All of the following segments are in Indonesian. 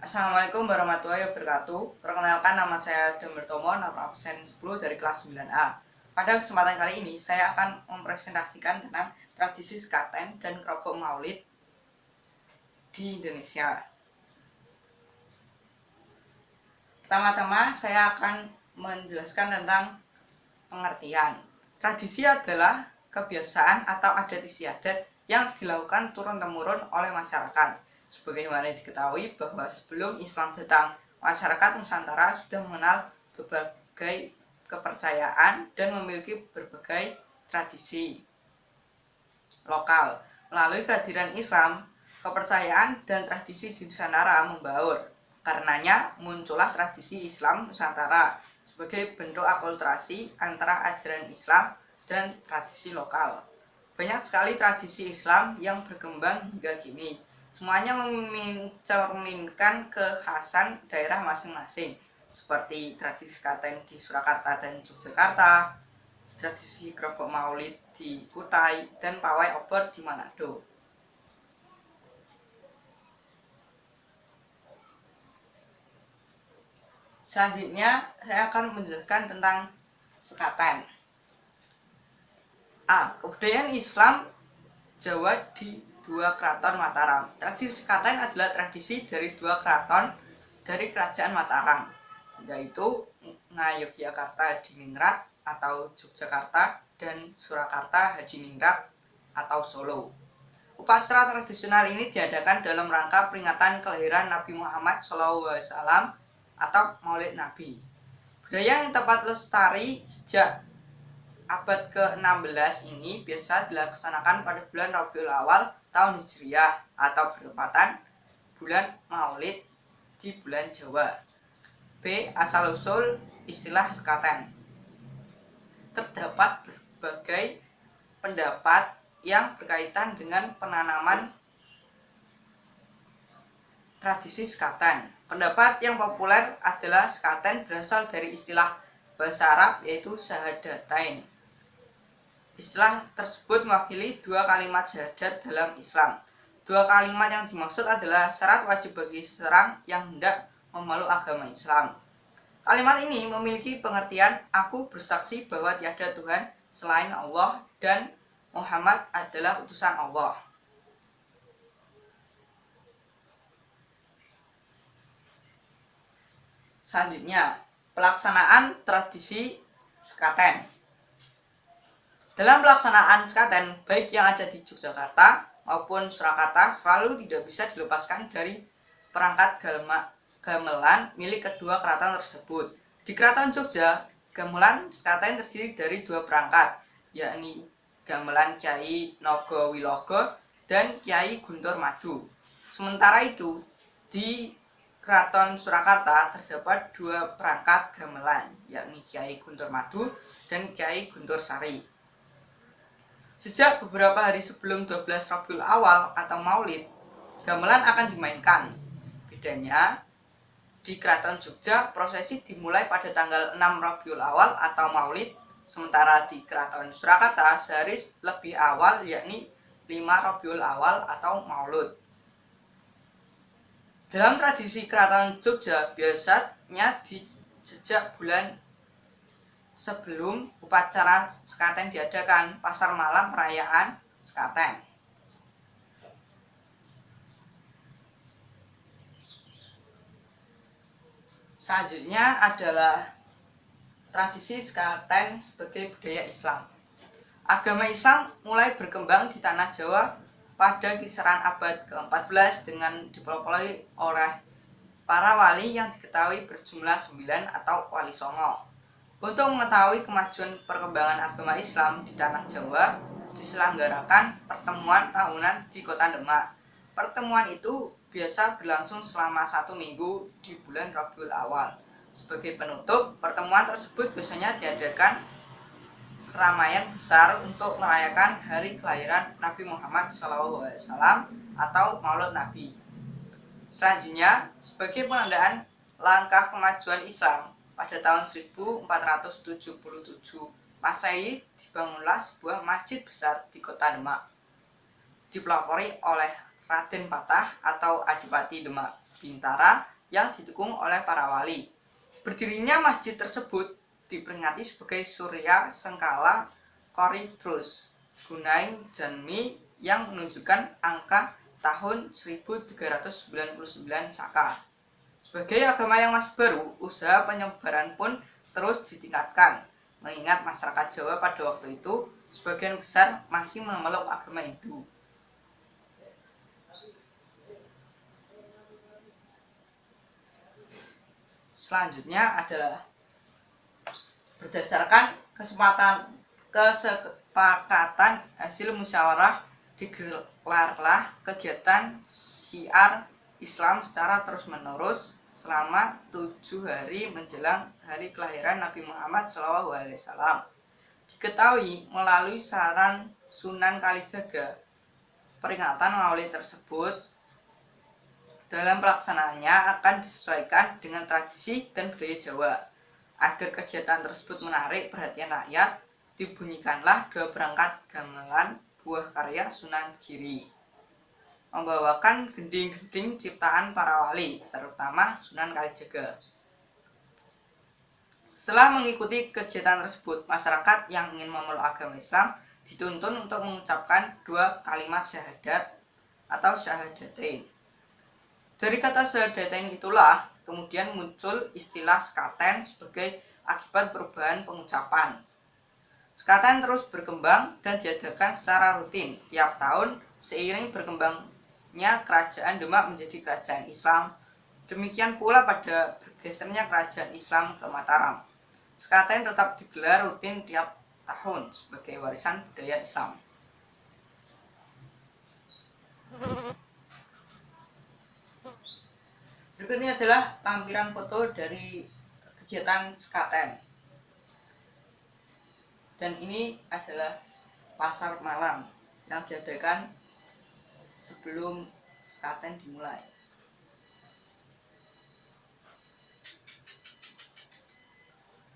Assalamualaikum warahmatullahi wabarakatuh. Perkenalkan, nama saya Damar Tomo, nama absen 10 dari kelas 9A. Pada kesempatan kali ini saya akan mempresentasikan tentang tradisi sekaten dan keropok maulid di Indonesia. Pertama-tama saya akan menjelaskan tentang pengertian. Tradisi adalah kebiasaan atau adat istiadat yang dilakukan turun-temurun oleh masyarakat. Sebagaimana diketahui bahwa sebelum Islam datang, masyarakat Nusantara sudah mengenal berbagai kepercayaan dan memiliki berbagai tradisi lokal. Melalui kehadiran Islam, kepercayaan dan tradisi di Nusantara membaur. Karenanya muncullah tradisi Islam Nusantara sebagai bentuk akulturasi antara ajaran Islam dan tradisi lokal. Banyak sekali tradisi Islam yang berkembang hingga kini. Semuanya mencerminkan kekhasan daerah masing-masing, seperti tradisi sekaten di Surakarta dan Yogyakarta, tradisi keropok maulid di Kutai, dan pawai obor di Manado. Selanjutnya saya akan menjelaskan tentang sekaten. Kebudayaan Islam Jawa di dua keraton Mataram. Tradisi sekaten adalah tradisi dari dua keraton dari kerajaan Mataram, yaitu Ngayogyakarta Hadiningrat atau Yogyakarta dan Surakarta Hadiningrat atau Solo. Upacara tradisional ini diadakan dalam rangka peringatan kelahiran Nabi Muhammad SAW atau Maulid Nabi. Budaya yang tepat lestari sejak abad ke-16 ini biasa dilaksanakan pada bulan Rabiul Awal tahun Hijriah atau bertepatan bulan Maulid di bulan Jawa. B. Asal-usul istilah sekaten. Terdapat berbagai pendapat yang berkaitan dengan penanaman tradisi sekaten. Pendapat yang populer adalah sekaten berasal dari istilah bahasa Arab yaitu syahadatain. Istilah tersebut mewakili dua kalimat syahadat dalam Islam. Dua kalimat yang dimaksud adalah syarat wajib bagi seseorang yang hendak memeluk agama Islam. Kalimat ini memiliki pengertian aku bersaksi bahwa tiada Tuhan selain Allah dan Muhammad adalah utusan Allah. Selanjutnya, pelaksanaan tradisi sekaten. Dalam pelaksanaan sekaten, baik yang ada di Yogyakarta maupun Surakarta, selalu tidak bisa dilepaskan dari perangkat gamelan milik kedua keraton tersebut. Di Keraton Jogja, gamelan sekaten terdiri dari dua perangkat, yakni gamelan Kyai Nogowilogo dan Kyai Guntur Madu. Sementara itu, di Keraton Surakarta terdapat dua perangkat gamelan, yakni Kyai Guntur Madu dan Kyai Guntur Sari. Sejak beberapa hari sebelum 12 Rabiul Awal atau Maulid, gamelan akan dimainkan. Bedanya, di Keraton Jogja prosesi dimulai pada tanggal 6 Rabiul Awal atau Maulid, sementara di Keraton Surakarta sehari lebih awal yakni 5 Rabiul Awal atau Maulud. Dalam tradisi Keraton Jogja biasanya di sejak bulan sebelum upacara sekaten diadakan pasar malam perayaan sekaten. Selanjutnya adalah tradisi sekaten sebagai budaya Islam. Agama Islam mulai berkembang di tanah Jawa pada kisaran abad ke-14 dengan dipelopori oleh para wali yang diketahui berjumlah 9 atau wali songo. Untuk mengetahui kemajuan perkembangan agama Islam di tanah Jawa, diselenggarakan pertemuan tahunan di Kota Demak. Pertemuan itu biasa berlangsung selama 1 minggu di bulan Rabiul Awal. Sebagai penutup, pertemuan tersebut biasanya diadakan keramaian besar untuk merayakan hari kelahiran Nabi Muhammad SAW atau Maulid Nabi. Selanjutnya, sebagai penandaan langkah kemajuan Islam, pada tahun 1477 Masehi dibangunlah sebuah masjid besar di Kota Demak, dipelopori oleh Raden Patah atau Adipati Demak Bintara yang didukung oleh para wali. Berdirinya masjid tersebut diperingati sebagai Surya Sengkala Koridrus Gunaing Janmi yang menunjukkan angka tahun 1399 Saka. Sebagai agama yang masih baru, usaha penyebaran pun terus ditingkatkan, mengingat masyarakat Jawa pada waktu itu sebagian besar masih memeluk agama Hindu. Selanjutnya adalah berdasarkan kesepakatan hasil musyawarah digelarlah kegiatan syiar Islam secara terus-menerus selama 7 hari menjelang hari kelahiran Nabi Muhammad SAW. Diketahui melalui saran Sunan Kalijaga, peringatan Maulid tersebut dalam pelaksanaannya akan disesuaikan dengan tradisi dan budaya Jawa. Agar kegiatan tersebut menarik perhatian rakyat, dibunyikanlah 2 perangkat gamelan buah karya Sunan Giri, membawakan gending-gending ciptaan para wali, terutama Sunan Kalijaga. Setelah mengikuti kegiatan tersebut, masyarakat yang ingin memeluk agama Islam dituntun untuk mengucapkan 2 kalimat syahadat atau syahadatain. Dari kata syahadatain itulah kemudian muncul istilah sekaten sebagai akibat perubahan pengucapan. Sekaten terus berkembang dan diadakan secara rutin tiap tahun seiring berkembangnya kerajaan Demak menjadi kerajaan Islam. Demikian pula pada bergesernya kerajaan Islam ke Mataram. Sekaten tetap digelar rutin tiap tahun sebagai warisan budaya Islam. Berikutnya adalah lampiran foto dari kegiatan sekaten. Dan ini adalah pasar malam yang diadakan sebelum sekaten dimulai.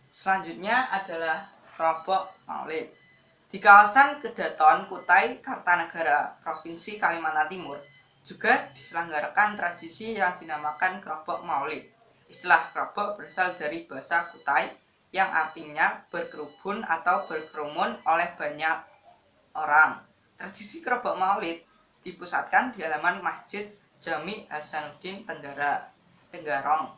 Selanjutnya adalah kelompok Maulid. Di kawasan Kedaton, Kutai, Kartanegara, Provinsi Kalimantan Timur, juga diselenggarakan tradisi yang dinamakan kelompok Maulid. Istilah kelompok berasal dari bahasa Kutai yang artinya berkerubun atau berkerumun oleh banyak orang. Tradisi kelompok Maulid dipusatkan di halaman Masjid Jami Hasanuddin Tenggarong.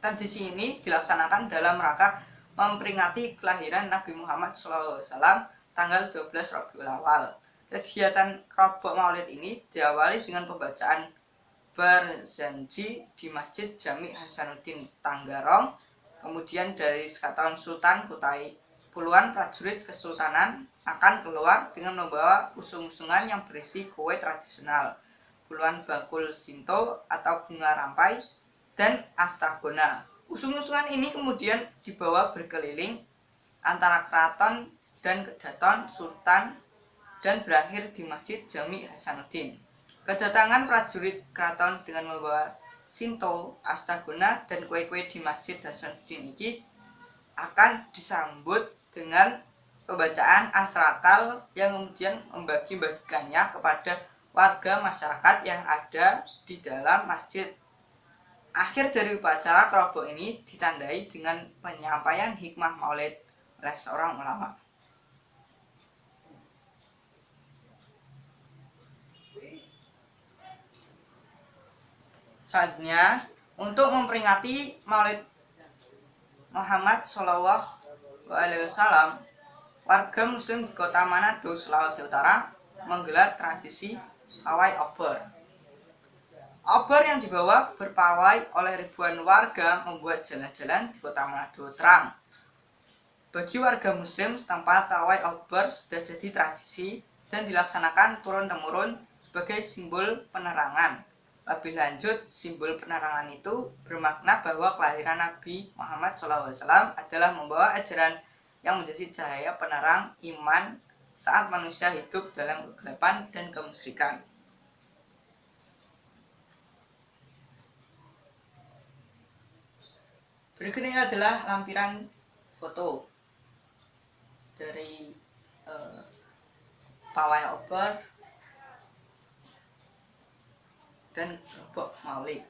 Tradisi ini dilaksanakan dalam rangka memperingati kelahiran Nabi Muhammad SAW tanggal 12 Rabiul Awal. Kegiatan kelompok Maulid ini diawali dengan pembacaan berzanji di Masjid Jami Hasanuddin Tenggarong. Kemudian dari Sekaton Sultan Kutai, puluhan prajurit kesultanan akan keluar dengan membawa usung-usungan yang berisi kue tradisional, puluhan bakul sinto atau bunga rampai, dan astagona. Usung-usungan ini kemudian dibawa berkeliling antara keraton dan kedaton sultan dan berakhir di Masjid Jami Hasanuddin. Kedatangan prajurit keraton dengan membawa sinto, astagona, dan kue-kue di Masjid Hasanuddin ini akan disambut dengan pembacaan asrakal yang kemudian membagi-bagikannya kepada warga masyarakat yang ada di dalam masjid. Akhir dari upacara kelompok ini ditandai dengan penyampaian hikmah maulid oleh seorang ulama. Selanjutnya, untuk memperingati Maulid Muhammad SAW, warga Muslim di kota Manado, Sulawesi Utara menggelar tradisi pawai obor. Obor yang dibawa berpawai oleh ribuan warga membuat jalan-jalan di kota Manado terang. Bagi warga Muslim setempat, pawai obor sudah jadi tradisi dan dilaksanakan turun-temurun sebagai simbol penerangan. Lebih lanjut, simbol penerangan itu bermakna bahwa kelahiran Nabi Muhammad SAW adalah membawa ajaran yang menjadi cahaya penerang iman saat manusia hidup dalam kegelapan dan kemusyrikan. Berikutnya adalah lampiran foto dari pawai obor dan Rebok Maulid.